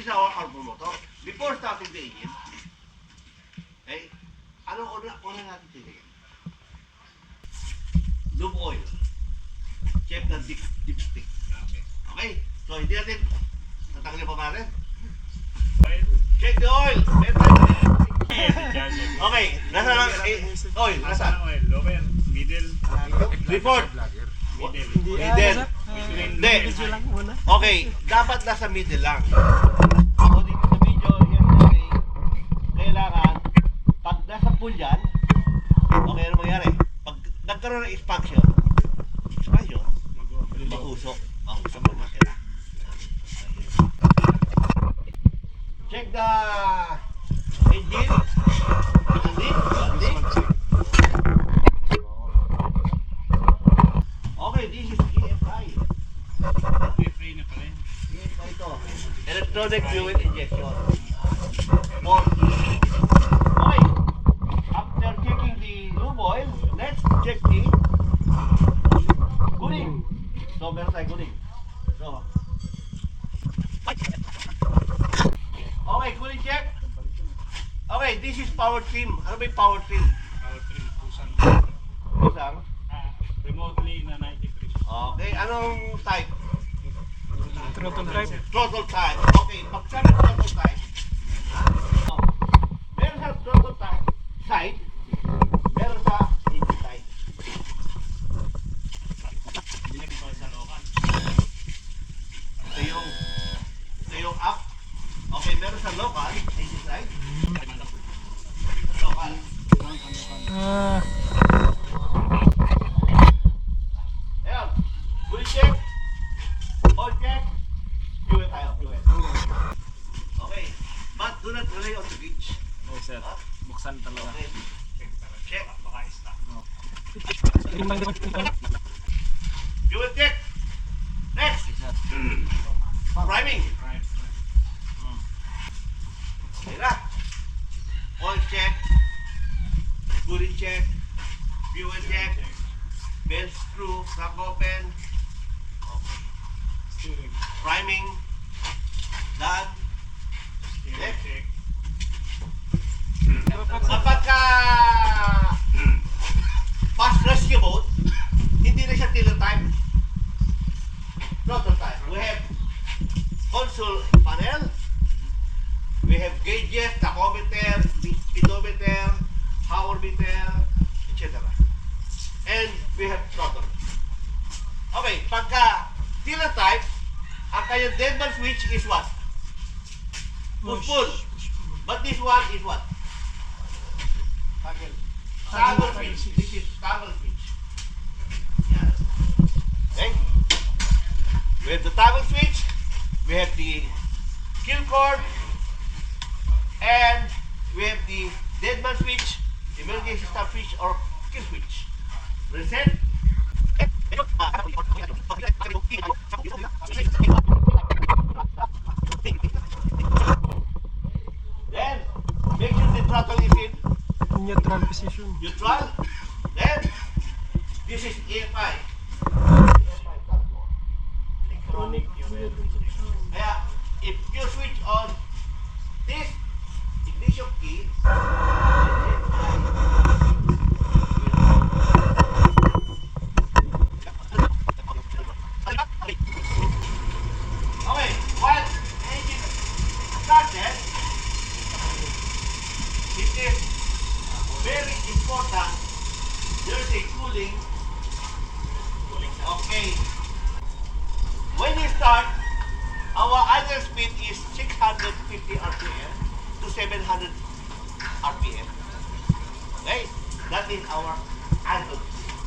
is our motor. Before starting the engine, okay, ano una natin tingnan? Lube oil. Check the dipstick. Okay? So, hindi natin tatanggalin pa natin. Check the oil. Okay, nasa lang oil, nasa lower, middle, report. Middle. Hindi. Okay, dapat nasa middle lang. Ako dito sa video, yesterday, kailangan, pag nasa pool yan, okay, ano mangyari? Pag nagkaroon ng expansion, mahusok ang makina. Check the engine. Okay, this is EFI. EFI na pala yun. EFI ito. Electronic fuel injection. Okay. After checking the lube oil, let's check the cooling. So, meron tayo cooling. So, okay, cooling check. Okay, this is power trim. Ano ba yung power trim? Power trim, kusang. Kusang? Remotely na 90 degrees. Okay, anong type? Throttle type. Throttle type. Okay, pagka ng throttle type, oh, meron sa throttle type side, meron sa engine side. Hindi na sa local. Ito yung up. Okay, meron sa local, engine side. Local. Ayan, full check. All check. Fuel tayo, fuel. Okay, but do not rely on the beach. No sir, buksan talaga. Okay, check. Baka stop. Fuel check. Next. Priming. Okay na. Oil check. Cooling check. Fuel check. Belt screw. Crank open. Okay. Steering. Priming. Done. Steering check. Kapag ka fast rescue mode, hindi na siya tiller type. Throttle type. We have console panel. We have gauges, tachometer, speedometer, power meter, etc. And we have throttle. Okay, pagka tiller type, ang kanyang deadman switch is what? Push. But this one is what? Toggle switch. This is toggle switch. Yan. Okay? We have the toggle switch. We have the kill cord. And we have the deadman switch, emergency stop switch, or kill switch. Reset. Then, make sure the throttle is in neutral position. neutral. Then, this is EFI. Electronic fuel injection. Kaya, if you switch on this ignition key, okay, while the engine started, it is very important there is a cooling. Okay. When you start, our idle speed is 650 RPM to 700 RPM. Okay? That is our idle speed.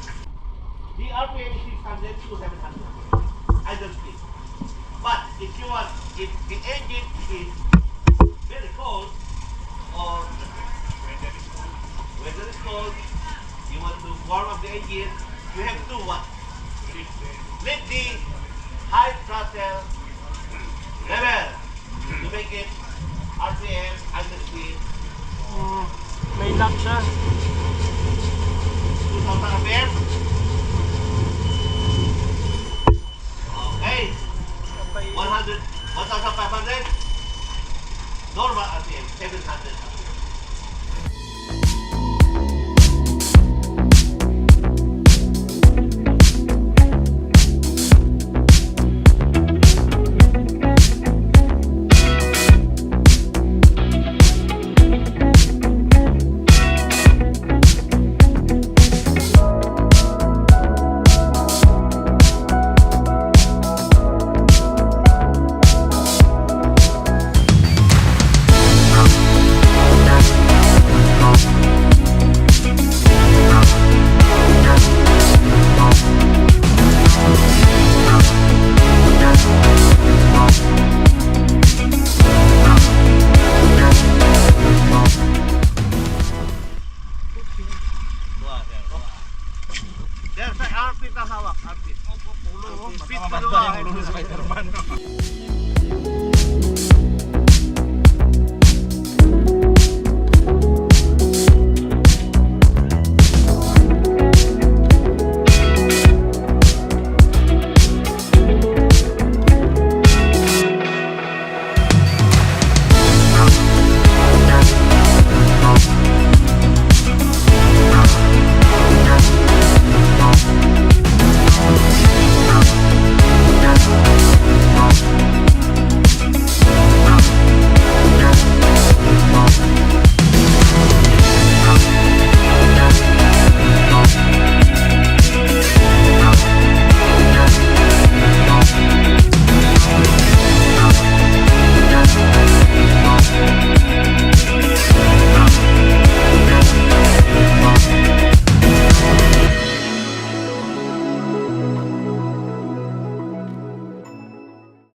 The RPM is 600 to 700 idle speed. But if you want, if the engine is very cold or weather is cold, you want to warm up the engine, you have to what? Let the high throttle level to make it RPM idle speed. May lock siya. 2,000 RPM. Okay. 100, 1,500. Normal RPM, 700 RPM.